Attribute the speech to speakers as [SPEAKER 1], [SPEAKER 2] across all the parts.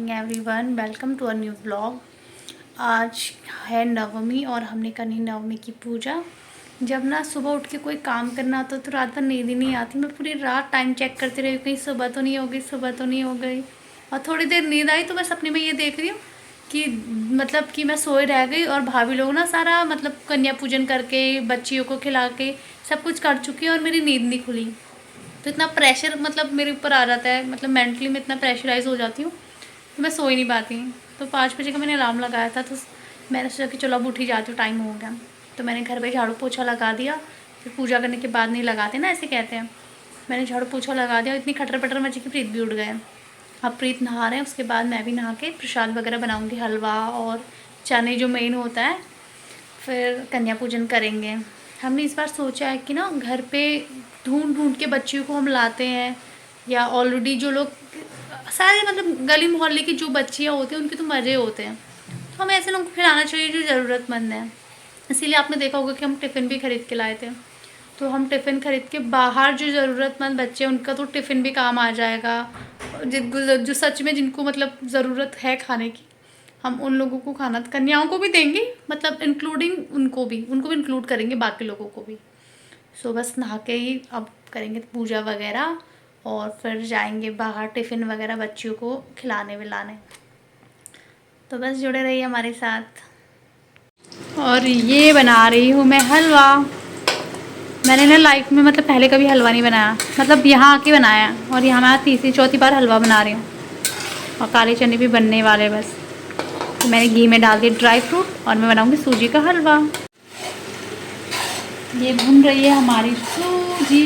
[SPEAKER 1] Morning everyone, welcome to a new vlog. आज है नवमी और हमने करनी नवमी की पूजा। जब ना सुबह उठ के कोई काम करना होता तो रात भर नींद ही नहीं आती। मैं पूरी रात टाइम चेक करती रही, कहीं सुबह तो नहीं हो गई, सुबह तो नहीं हो गई। और थोड़ी देर नींद आई तो मैं सपने में ये देख रही हूँ कि मतलब कि मैं सोए रह गई और भाभी लोग ना सारा मतलब कन्या पूजन करके बच्चियों को खिला के सब कुछ कर चुकी है और मेरी नींद नहीं खुली। तो इतना प्रेशर मतलब मेरे ऊपर आ जाता है, मतलब मेंटली मैं इतना प्रेशराइज हो जाती हूँ तो मैं सो ही नहीं पाती। तो 5 बजे का मैंने अलार्म लगाया था, तो मैंने सोचा कि चलो अब उठ ही जाती हूँ, टाइम हो गया। तो मैंने घर पे झाड़ू पोछा लगा दिया। फिर पूजा करने के बाद नहीं लगाते ना, ऐसे कहते हैं। मैंने झाड़ू पोछा लगा दिया, इतनी खटर पटर मची कि प्रीत भी उठ गए। अब प्रीत नहा रहे हैं, उसके बाद मैं भी नहा के प्रसाद वगैरह बनाऊँगी, हलवा और चने जो मेन होता है। फिर कन्या पूजन करेंगे। हमने इस बार सोचा है कि ना घर पे ढूंढ ढूंढ के बच्चियों को हम लाते हैं, या ऑलरेडी जो लोग सारे मतलब गली मोहल्ले की जो बच्चियाँ होती हैं उनके तो मज़े होते हैं, तो हमें ऐसे लोगों को खिलाना चाहिए जो ज़रूरतमंद है। इसीलिए आपने देखा होगा कि हम टिफ़िन भी खरीद के लाए थे। तो हम टिफ़िन खरीद के बाहर जो ज़रूरतमंद बच्चे हैं उनका तो टिफ़िन भी काम आ जाएगा। जिनको जो सच में जिनको मतलब ज़रूरत है खाने की, हम उन लोगों को खाना कन्याओं को भी देंगे, मतलब इंक्लूडिंग उनको भी इंक्लूड करेंगे, बाकी लोगों को भी। सो बस नहा के ही अब करेंगे पूजा वगैरह और फिर जाएंगे बाहर टिफ़िन वगैरह बच्चियों को खिलाने विलाने। तो बस जुड़े रहिए हमारे साथ। और ये बना रही हूँ मैं हलवा। मैंने ना लाइफ में मतलब पहले कभी हलवा नहीं बनाया, मतलब यहाँ आके बनाया, और यहाँ मैं तीसरी चौथी बार हलवा बना रही हूँ। और काले चने भी बनने वाले बस। तो मैंने घी में डाल दिया ड्राई फ्रूट और मैं बनाऊँगी सूजी का हलवा। ये भून रही है हमारी सूजी।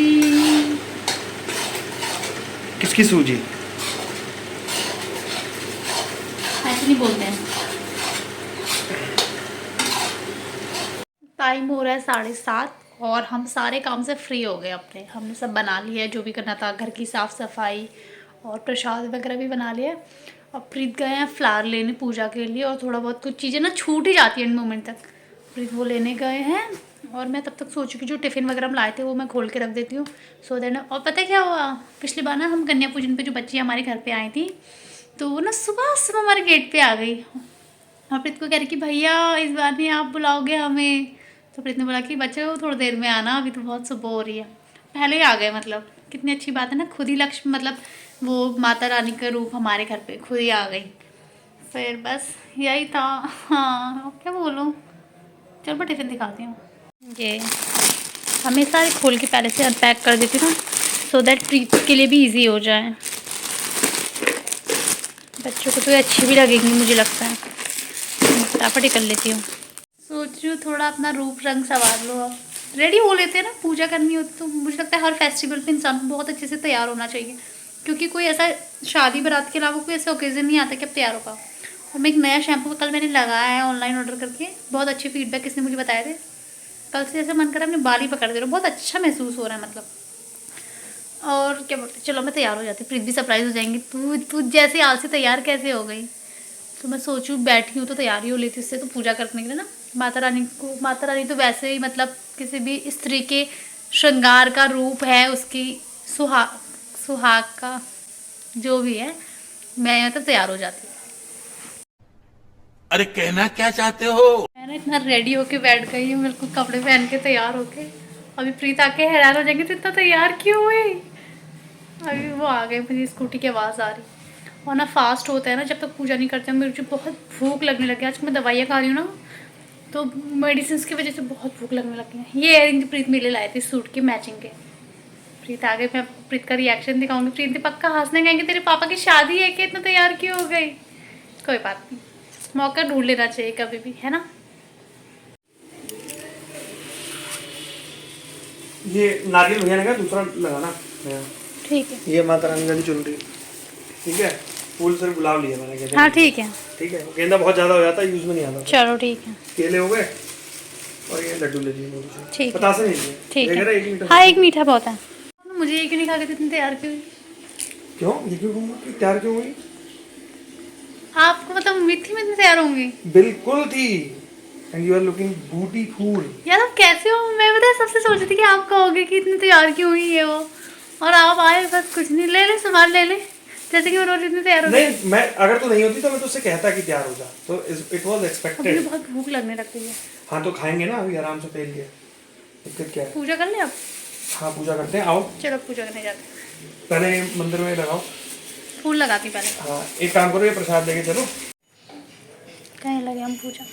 [SPEAKER 2] किसकी सूजी?
[SPEAKER 1] ऐसे नहीं बोलते हैं। टाइम हो रहा है 7:30 और हम सारे काम से फ्री हो गए अपने। हमने सब बना लिया है जो भी करना था, घर की साफ़ सफाई और प्रसाद वगैरह भी बना लिया है। अब प्रीत गए हैं फ्लावर लेने पूजा के लिए, और थोड़ा बहुत कुछ चीज़ें ना छूट ही जाती है इन मोमेंट तक। प्रीत वो लेने गए हैं और मैं तब तक सोचूँ कि जो टिफ़िन वगैरह हम लाए थे वो मैं खोल के रख देती हूँ, सो देना। और पता है क्या हुआ, पिछली बार ना हम कन्या पूजन पे जो बच्ची हमारे घर पे आई थी, तो वो ना सुबह सुबह हमारे गेट पे आ गई और प्रीत को कह रही कि भैया इस बार नहीं आप बुलाओगे हमें। तो प्रीत ने बोला कि बच्चे वो थोड़ी देर में आना, अभी तो बहुत सुबह हो रही है। पहले ही आ गए, मतलब कितनी अच्छी बात है ना, खुद ही लक्ष्मी मतलब वो माता रानी का रूप हमारे घर पे खुद ही आ गई। फिर बस यही था। हाँ अब क्या बोलूँ, चल मैं टिफ़िन दिखाती हूँ। ये हमेशा खोल के पहले से अनपैक कर देती हूँ सो दैट प्रीत के लिए भी ईजी हो जाए। बच्चों को तो ये अच्छी भी लगेगी मुझे लगता है, फटाफट ही कर लेती हूँ। सोच रही हूँ थोड़ा अपना रूप रंग संवार लो, अब रेडी हो लेते हैं ना, पूजा करनी होती तो मुझे लगता है हर फेस्टिवल पे इंसान को बहुत अच्छे से तैयार होना चाहिए, क्योंकि कोई ऐसा शादी बारात के अलावा कोई ऐसा ओकेज़न नहीं आता कि अब तैयार होगा। और मैं एक नया शैम्पू कल मैंने लगाया है ऑनलाइन ऑर्डर करके, बहुत अच्छे फीडबैक किसने मुझे बताए थे। कल से ऐसा मन कर रहा है अपने बाल ही पकड़ दे रहा, बहुत अच्छा महसूस हो रहा है मतलब। और क्या बोलते, चलो मैं तैयार हो जाती, प्रीत भी सरप्राइज हो जाएंगी, तू जैसे आज से तैयार कैसे हो गई। तो मैं सोचूँ बैठी हूँ तो तैयारी हो लेती, इससे तो पूजा करने के लिए ना माता रानी तो वैसे ही मतलब किसी भी स्त्री के श्रृंगार का रूप है, उसकी सुहाग का जो भी है, मैं मतलब तैयार हो जाती हूँ।
[SPEAKER 2] अरे कहना क्या चाहते हो?
[SPEAKER 1] मैं ना इतना रेडी होके बैठ गई हूँ, बिल्कुल कपड़े पहन के तैयार होके। अभी प्रीत आके हैरान हो जाएंगे तो इतना तैयार क्यों हुई। अभी वो आ गए, मुझे स्कूटी की आवाज़ आ रही। और ना फास्ट होता है ना जब तक पूजा नहीं करते, मुझे बहुत भूख लगने लगी। आज मैं दवाइयाँ खा रही हूँ ना, तो मेडिसिन की वजह से बहुत भूख लगने लगी है। ये इयरिंग प्रीत मेरे लाए थे सूट के मैचिंग के। प्रीत आ गई, मैं प्रीत का रिएक्शन दिखाऊंगी। प्रीत ने पक्का हंसने कहेंगे तेरे पापा की शादी है कि इतना तैयार क्यों हो गई। कोई बात नहीं, मौका ढूंढ लेना चाहिए कभी भी, है ना।
[SPEAKER 2] ये नारियल भैया ने कहा दूसरा लगाना।
[SPEAKER 1] ठीक है,
[SPEAKER 2] ये माता रानी का चुन रही, ठीक है। फूल सिर्फ गुलाब लिया मैंने, गेंदा
[SPEAKER 1] हाँ
[SPEAKER 2] नहीं लिया।
[SPEAKER 1] ठीक है,
[SPEAKER 2] ठीक है, गेंदा बहुत ज्यादा हो जाता है, यूज में नहीं आता।
[SPEAKER 1] चलो ठीक है,
[SPEAKER 2] केले हो गए और ये लड्डू ले लिए थोड़े से।
[SPEAKER 1] ठीक है,
[SPEAKER 2] बतासे नहीं लिए,
[SPEAKER 1] ठीक
[SPEAKER 2] लेकर
[SPEAKER 1] है।
[SPEAKER 2] एक मीठा।
[SPEAKER 1] हाँ एक मीठा बहुत है। मुझे ये क्यों नहीं खा के इतनी तैयार क्यों हुई?
[SPEAKER 2] क्यों ये क्यों कहूँगा, तैयार क्यों हुई?
[SPEAKER 1] आपको मतलब उम्मीद थी मैं इतनी तैयार होंगी?
[SPEAKER 2] बिल्कुल थी। And you are looking beautiful.
[SPEAKER 1] यार आप कैसे हो, मैं पता है सबसे सोच रही थी कि आप कहोगे कि इतनी तैयार क्यों हुई है वो, और आप आए बस कुछ नहीं। ले ले सामान ले ले, जैसे कि मैं रोज इतनी तैयार हो गई।
[SPEAKER 2] नहीं, मैं अगर तू नहीं होती तो मैं तुझसे कहता कि तैयार हो जा, तो इट वाज
[SPEAKER 1] मुझे
[SPEAKER 2] एक्सपेक्टेड।
[SPEAKER 1] बहुत भूख लगने लग गई है।
[SPEAKER 2] हाँ तो खाएंगे ना अभी आराम से तेल के, दिक्कत क्या है।
[SPEAKER 1] पूजा कर ले अब।
[SPEAKER 2] हाँ पूजा करते हैं, आओ
[SPEAKER 1] चलो पूजा करने जाते हैं।
[SPEAKER 2] पहले मंदिर में लगाओ।
[SPEAKER 1] फूल लगाती पहले।
[SPEAKER 2] हाँ एक काम करो, ये प्रसाद लेके चलो।
[SPEAKER 1] कहीं लगे हम पूजा।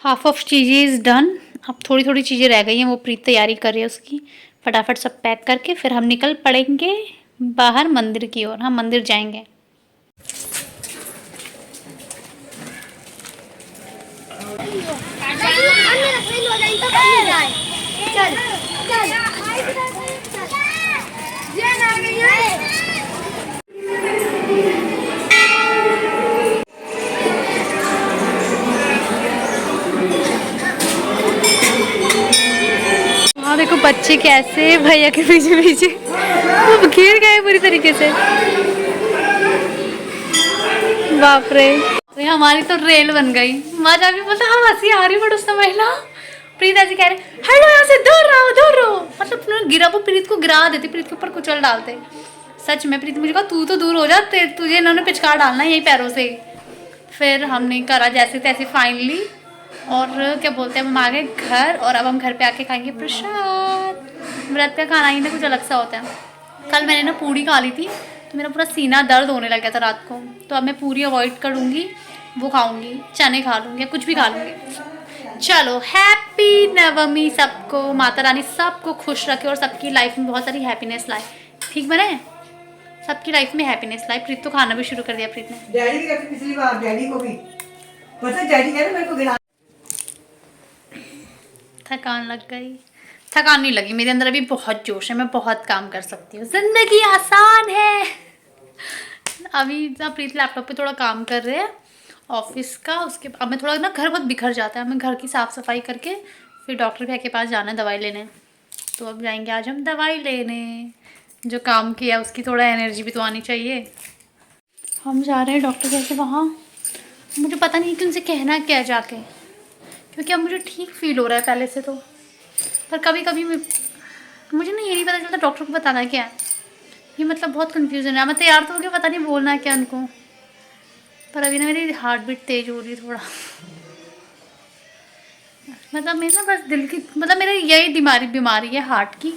[SPEAKER 1] हाफ ऑफ चीज़ें इज़ डन। अब थोड़ी थोड़ी चीज़ें रह गई हैं, वो प्रीत तैयारी कर रही है उसकी। फटाफट सब पैक करके फिर हम निकल पड़ेंगे बाहर मंदिर की ओर। हम मंदिर जाएंगे। हाँ देखो बच्चे कैसे भैया के पीछे पीछे वो घिर गए पूरी तरीके से। बाप रे, तो हमारी तो रेल बन गई। मजा भी बोलता हम हंसी आ रही, बट उस समय ना प्रीत ऐसे कह रहे हटो यहाँ से, दूर रहो दूर रहो। मतलब उन्होंने गिरा, वो प्रीत को गिरा देती, प्रीत के ऊपर कुचल डालते। सच में प्रीत मुझे कहा तू तो दूर हो जा, तुझे इन्होंने पिचकार डालना यही पैरों से। फिर हमने करा जैसे तैसे फाइनली, और क्या बोलते हैं हम आ गए घर। और अब हम घर पे आके खाएंगे प्रसाद। व्रत का खाना ही ना कुछ अलग सा होता है। कल मैंने ना पूड़ी खा ली थी तो मेरा पूरा सीना दर्द होने लग गया था रात को। तो अब मैं पूरी अवॉइड करूँगी, वो खाऊंगी, चने खा लूँगी या कुछ भी खा लूँगी। चलो हैप्पी नवमी सबको, माता रानी सबको खुश रखे और सबकी लाइफ में बहुत सारी हैप्पीनेस लाए। ठीक बने, सबकी लाइफ में हैप्पीनेस लाए। प्रीत तो खाना भी शुरू कर दिया प्रीत ने।
[SPEAKER 3] डैडी भी कहते पिछली बार, डैडी को भी पता, डैडी कह रहे मेरे को गिरा।
[SPEAKER 1] थकान लग गई। थकान नहीं लगी, मेरे अंदर अभी बहुत जोश है, मैं बहुत काम कर सकती हूँ, जिंदगी आसान है। अभी प्रीत लैपटॉप पे थोड़ा काम कर रहे हैं ऑफिस का। उसके अब मैं थोड़ा ना, घर बहुत बिखर जाता है, हमें घर की साफ़ सफाई करके फिर डॉक्टर भैया के पास जाना है दवाई लेने। तो अब जाएंगे आज हम दवाई लेने। जो काम किया उसकी थोड़ा एनर्जी भी तो आनी चाहिए। हम जा रहे हैं डॉक्टर भैया के वहाँ। मुझे पता नहीं कि उनसे कहना क्या है जाके, क्योंकि अब मुझे ठीक फील हो रहा है पहले से तो। पर कभी कभी मुझे ना ये नहीं पता चलता डॉक्टर को बताना क्या है। ये मतलब बहुत कंफ्यूजन है। मैं तैयार तो हो गया, पता नहीं बोलना है क्या उनको। पर अभी ना मेरी हार्ट बीट तेज हो रही है थोड़ा। मतलब मेरे ना बस दिल की, मतलब मेरा यही बीमारी है हार्ट की,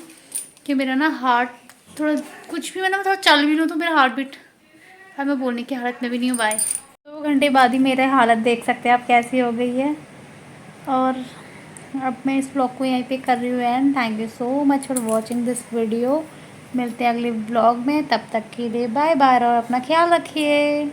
[SPEAKER 1] कि मेरा ना हार्ट थोड़ा कुछ भी, मतलब थोड़ा चल भी लूँ तो मेरा हार्ट बीट, अब मैं बोलने की हालत में भी नहीं हूँ। बाय 2 घंटे बाद ही मेरा हालत देख सकते हैं आप कैसी हो गई है। और अब मैं इस ब्लॉग को यहीं पे कर रही हूँ and thank you so much for watching this video. मिलते हैं अगले ब्लॉग में, तब तक के लिए बाय बाय और अपना ख्याल रखिए।